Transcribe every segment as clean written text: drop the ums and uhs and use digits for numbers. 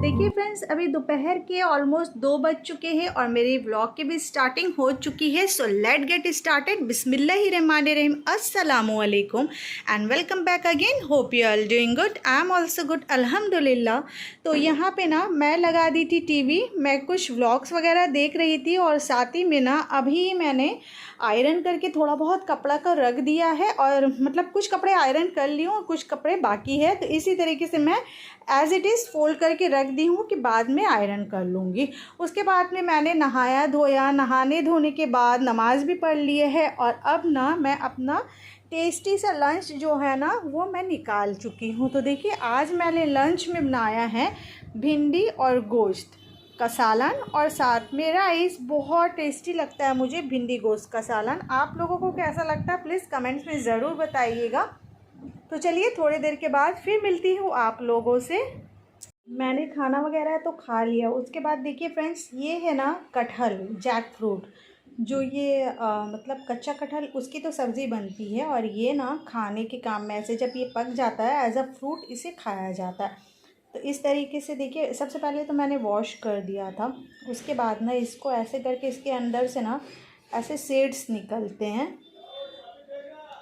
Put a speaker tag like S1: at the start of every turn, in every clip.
S1: देखिए फ्रेंड्स, अभी दोपहर के ऑलमोस्ट 2 बज चुके हैं और मेरी व्लॉग की भी स्टार्टिंग हो चुकी है। So let get started. बिस्मिल्लाहिर्रहमानिर्रहीम, अस्सलामु अलैकुम and welcome back again. Hope you are doing good, I am also good अल्हम्दुलिल्लाह। तो यहाँ पे ना मैं लगा दी थी टीवी, मैं कुछ व्लॉग्स वगैरह देख रही थी और साथ ही में ना अभी मैंने आयरन करके थोड़ा बहुत कपड़ा का रख दिया है और मतलब कुछ कपड़े आयरन कर ली हूँ और कुछ कपड़े बाकी है। तो इसी तरीके से मैं एज़ इट इज़ फोल्ड करके रख दी हूँ कि बाद में आयरन कर लूँगी। उसके बाद में मैंने नहाया धोया, नहाने धोने के बाद नमाज़ भी पढ़ लिए है और अब ना मैं अपना टेस्टी सा लंच जो है ना वो मैं निकाल चुकी हूँ। तो देखिए आज मैंने लंच में बनाया है भिंडी और गोश्त का सालन और साथ में राइस। बहुत टेस्टी लगता है मुझे भिंडी गोश्त का सालन। आप लोगों को कैसा लगता है प्लीज़ कमेंट्स में ज़रूर बताइएगा। तो चलिए थोड़ी देर के बाद फिर मिलती हूँ आप लोगों से। मैंने खाना वगैरह तो खा लिया। उसके बाद देखिए फ्रेंड्स, ये है ना कटहल, जैक फ्रूट, जो ये मतलब कच्चा कटहल, उसकी तो सब्ज़ी बनती है और ये ना खाने के काम में, ऐसे जब ये पक जाता है एज अ फ्रूट इसे खाया जाता है। तो इस तरीके से देखिए, सबसे पहले तो मैंने वॉश कर दिया था। उसके बाद ना इसको ऐसे करके इसके अंदर से ना ऐसे सीड्स निकलते हैं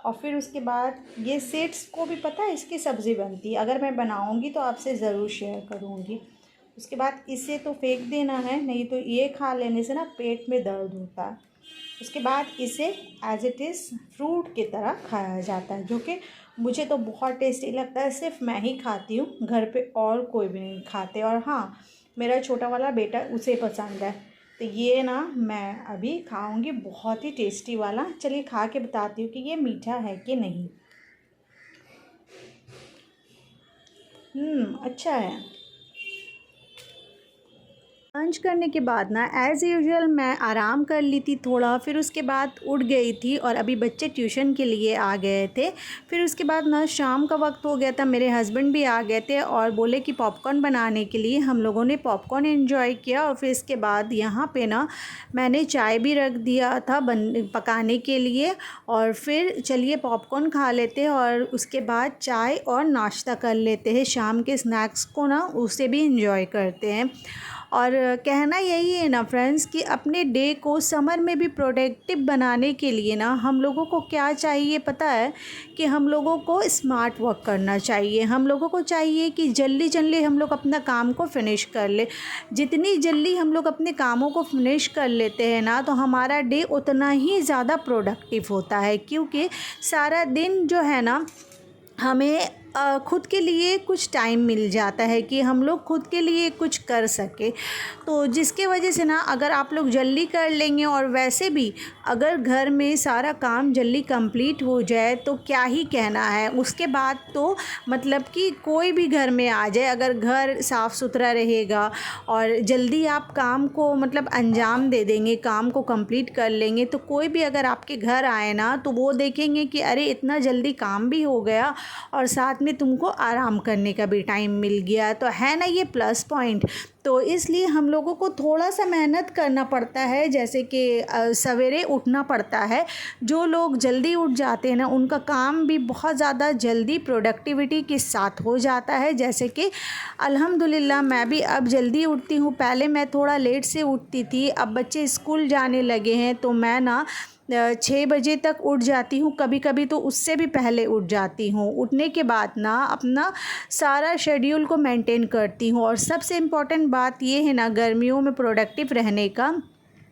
S1: और फिर उसके बाद ये सीड्स को भी पता है इसकी सब्ज़ी बनती है। अगर मैं बनाऊंगी तो आपसे ज़रूर शेयर करूंगी। उसके बाद इसे तो फेंक देना है, नहीं तो ये खा लेने से ना पेट में दर्द होता है। उसके बाद इसे एज़ इट इज़ फ्रूट की तरह खाया जाता है, जो कि मुझे तो बहुत टेस्टी लगता है। सिर्फ मैं ही खाती हूँ, घर पे और कोई भी नहीं खाते। और हाँ, मेरा छोटा वाला बेटा, उसे पसंद है। तो ये ना मैं अभी खाऊंगी, बहुत ही टेस्टी वाला। चलिए खा के बताती हूँ कि ये मीठा है कि नहीं। अच्छा है। लंच करने के बाद ना एज़ यूजुअल मैं आराम कर ली थी थोड़ा। फिर उसके बाद उठ गई थी और अभी बच्चे ट्यूशन के लिए आ गए थे। फिर उसके बाद ना शाम का वक्त हो गया था, मेरे हस्बैंड भी आ गए थे और बोले कि पॉपकॉर्न बनाने के लिए। हम लोगों ने पॉपकॉर्न एंजॉय किया और फिर इसके बाद यहाँ पे ना मैंने चाय भी रख दिया था पकाने के लिए। और फिर चलिए पॉपकॉर्न खा लेते हैं और उसके बाद चाय और नाश्ता कर लेते हैं। शाम के स्नैक्स को ना उसे भी इंजॉय करते हैं। और कहना यही है ना फ्रेंड्स कि अपने डे को समर में भी प्रोडक्टिव बनाने के लिए ना हम लोगों को क्या चाहिए पता है, कि हम लोगों को स्मार्ट वर्क करना चाहिए। हम लोगों को चाहिए कि जल्दी जल्दी हम लोग अपना काम को फिनिश कर ले। जितनी जल्दी हम लोग अपने कामों को फिनिश कर लेते हैं ना, तो हमारा डे उतना ही ज़्यादा प्रोडक्टिव होता है। क्योंकि सारा दिन जो है ना हमें खुद के लिए कुछ टाइम मिल जाता है कि हम लोग खुद के लिए कुछ कर सके। तो जिसके वजह से ना अगर आप लोग जल्दी कर लेंगे और वैसे भी अगर घर में सारा काम जल्दी कंप्लीट हो जाए तो क्या ही कहना है। उसके बाद तो मतलब कि कोई भी घर में आ जाए, अगर घर साफ़ सुथरा रहेगा और जल्दी आप काम को मतलब अंजाम दे देंगे, काम को कंप्लीट कर लेंगे, तो कोई भी अगर आपके घर आए ना तो वो देखेंगे कि अरे इतना जल्दी काम भी हो गया और साथ में तुमको आराम करने का भी टाइम मिल गया। तो है ना ये प्लस पॉइंट। तो इसलिए हम लोगों को थोड़ा सा मेहनत करना पड़ता है, जैसे कि सवेरे उठना पड़ता है। जो लोग जल्दी उठ जाते हैं ना उनका काम भी बहुत ज़्यादा जल्दी प्रोडक्टिविटी के साथ हो जाता है। जैसे कि अल्हम्दुलिल्लाह मैं भी अब जल्दी उठती हूँ। पहले मैं थोड़ा लेट से उठती थी, अब बच्चे स्कूल जाने लगे हैं तो मैं ना 6 बजे तक उठ जाती हूँ, कभी कभी तो उससे भी पहले उठ जाती हूँ। उठने के बाद ना अपना सारा शेड्यूल को मेंटेन करती हूँ। और सबसे इम्पॉर्टेंट बात ये है ना गर्मियों में प्रोडक्टिव रहने का,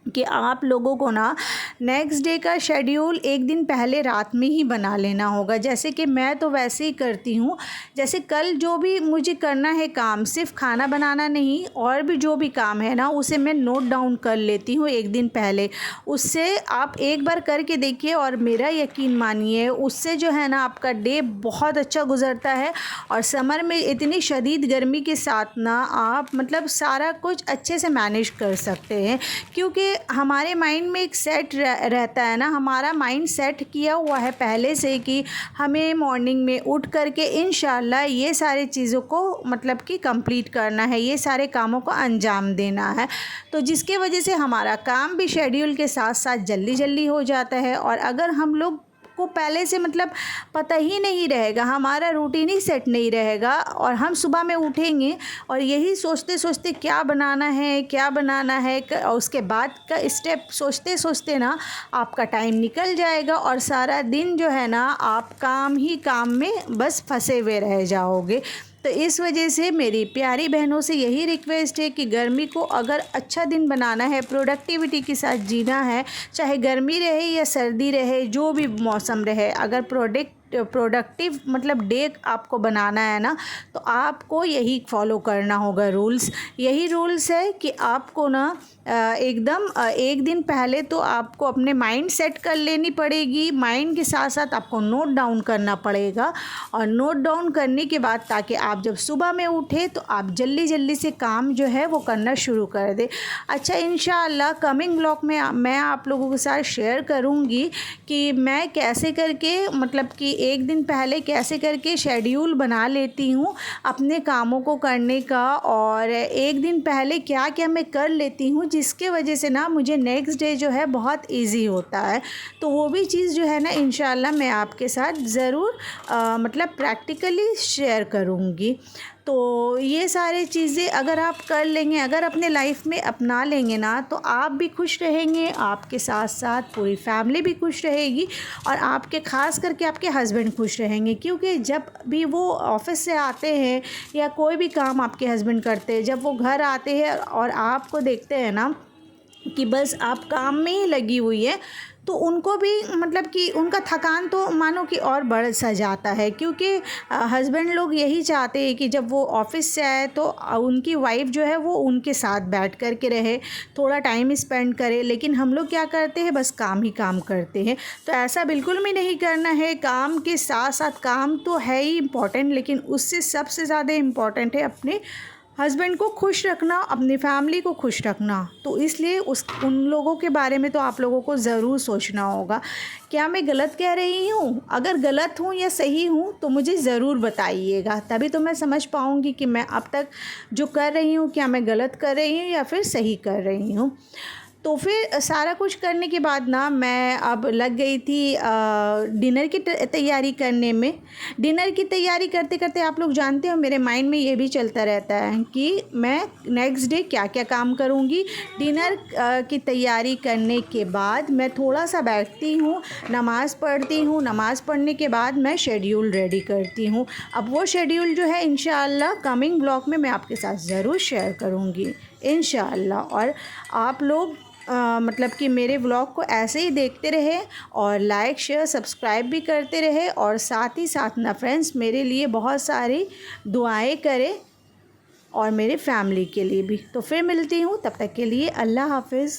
S1: कि आप लोगों को ना नेक्स्ट डे का शेड्यूल एक दिन पहले रात में ही बना लेना होगा। जैसे कि मैं तो वैसे ही करती हूँ, जैसे कल जो भी मुझे करना है काम, सिर्फ खाना बनाना नहीं, और भी जो भी काम है ना उसे मैं नोट डाउन कर लेती हूँ एक दिन पहले। उससे आप एक बार करके देखिए और मेरा यकीन मानिए, उससे जो है ना आपका डे बहुत अच्छा गुजरता है। और समर में इतनी शदीद गर्मी के साथ ना आप मतलब सारा कुछ अच्छे से मैनेज कर सकते हैं, क्योंकि हमारे माइंड में एक सेट रहता है ना, हमारा माइंड सेट किया हुआ है पहले से कि हमें मॉर्निंग में उठ करके इंशाल्लाह ये सारी चीज़ों को मतलब कि कंप्लीट करना है, ये सारे कामों को अंजाम देना है। तो जिसके वजह से हमारा काम भी शेड्यूल के साथ साथ जल्दी जल्दी हो जाता है। और अगर हम लोग को पहले से मतलब पता ही नहीं रहेगा, हमारा रूटीन ही सेट नहीं रहेगा, और हम सुबह में उठेंगे और यही सोचते सोचते क्या बनाना है क्या बनाना है, और उसके बाद का स्टेप सोचते सोचते ना आपका टाइम निकल जाएगा और सारा दिन जो है ना आप काम ही काम में बस फंसे हुए रह जाओगे। तो इस वजह से मेरी प्यारी बहनों से यही रिक्वेस्ट है कि गर्मी को अगर अच्छा दिन बनाना है, प्रोडक्टिविटी के साथ जीना है, चाहे गर्मी रहे या सर्दी रहे, जो भी मौसम रहे, अगर प्रोडक्टिव मतलब डे आपको बनाना है ना, तो आपको यही फॉलो करना होगा रूल्स। यही रूल्स है कि आपको ना एकदम एक दिन पहले तो आपको अपने माइंड सेट कर लेनी पड़ेगी, माइंड के साथ साथ आपको नोट डाउन करना पड़ेगा। और नोट डाउन करने के बाद ताकि आप जब सुबह में उठे तो आप जल्दी जल्दी से काम जो है वो करना शुरू कर दे। अच्छा, इंशाअल्लाह कमिंग ब्लॉग में मैं आप लोगों के साथ शेयर करूँगी कि मैं कैसे करके मतलब कि एक दिन पहले कैसे करके शेड्यूल बना लेती हूँ अपने कामों को करने का, और एक दिन पहले क्या क्या मैं कर लेती हूँ जिसके वजह से ना मुझे नेक्स्ट डे जो है बहुत इजी होता है। तो वो भी चीज़ जो है ना इंशाल्लाह मैं आपके साथ ज़रूर मतलब प्रैक्टिकली शेयर करूँगी। तो ये सारी चीज़ें अगर आप कर लेंगे, अगर अपने लाइफ में अपना लेंगे ना, तो आप भी खुश रहेंगे, आपके साथ साथ पूरी फैमिली भी खुश रहेगी, और आपके ख़ास करके आपके हस्बैंड खुश रहेंगे। क्योंकि जब भी वो ऑफ़िस से आते हैं या कोई भी काम आपके हस्बैंड करते हैं, जब वो घर आते हैं और आपको देखते हैं ना कि बस आप काम में ही लगी हुई है, तो उनको भी मतलब कि उनका थकान तो मानो कि और बढ़ सा जाता है। क्योंकि हस्बैंड लोग यही चाहते हैं कि जब वो ऑफ़िस से आए तो उनकी वाइफ़ जो है वो उनके साथ बैठ कर के रहे, थोड़ा टाइम स्पेंड करे। लेकिन हम लोग क्या करते हैं, बस काम ही काम करते हैं। तो ऐसा बिल्कुल भी नहीं करना है। काम के साथ साथ काम तो है ही इम्पॉर्टेंट, लेकिन उससे सबसे ज़्यादा इम्पॉर्टेंट है अपने हस्बैंड को खुश रखना, अपनी फैमिली को खुश रखना। तो इसलिए उन लोगों के बारे में तो आप लोगों को ज़रूर सोचना होगा। क्या मैं गलत कह रही हूँ? अगर गलत हूँ या सही हूँ तो मुझे ज़रूर बताइएगा, तभी तो मैं समझ पाऊँगी कि मैं अब तक जो कर रही हूँ क्या मैं गलत कर रही हूँ या फिर सही कर रही हूँ। तो फिर सारा कुछ करने के बाद ना मैं अब लग गई थी डिनर की तैयारी करने में। डिनर की तैयारी करते करते आप लोग जानते हो मेरे माइंड में ये भी चलता रहता है कि मैं नेक्स्ट डे क्या क्या काम करूँगी। डिनर की तैयारी करने के बाद मैं थोड़ा सा बैठती हूँ, नमाज़ पढ़ती हूँ। नमाज़ पढ़ने के बाद मैं शेड्यूल रेडी करती हूँ। अब वो शेड्यूल जो है इंशाअल्लाह कमिंग ब्लॉग में मैं आपके साथ ज़रूर शेयर करूँगी इंशाअल्लाह। और आप लोग मतलब कि मेरे व्लॉग को ऐसे ही देखते रहे और लाइक शेयर सब्सक्राइब भी करते रहे, और साथ ही साथ ना फ्रेंड्स मेरे लिए बहुत सारी दुआएं करें और मेरे फैमिली के लिए भी। तो फिर मिलती हूँ, तब तक के लिए अल्लाह हाफ़िज़।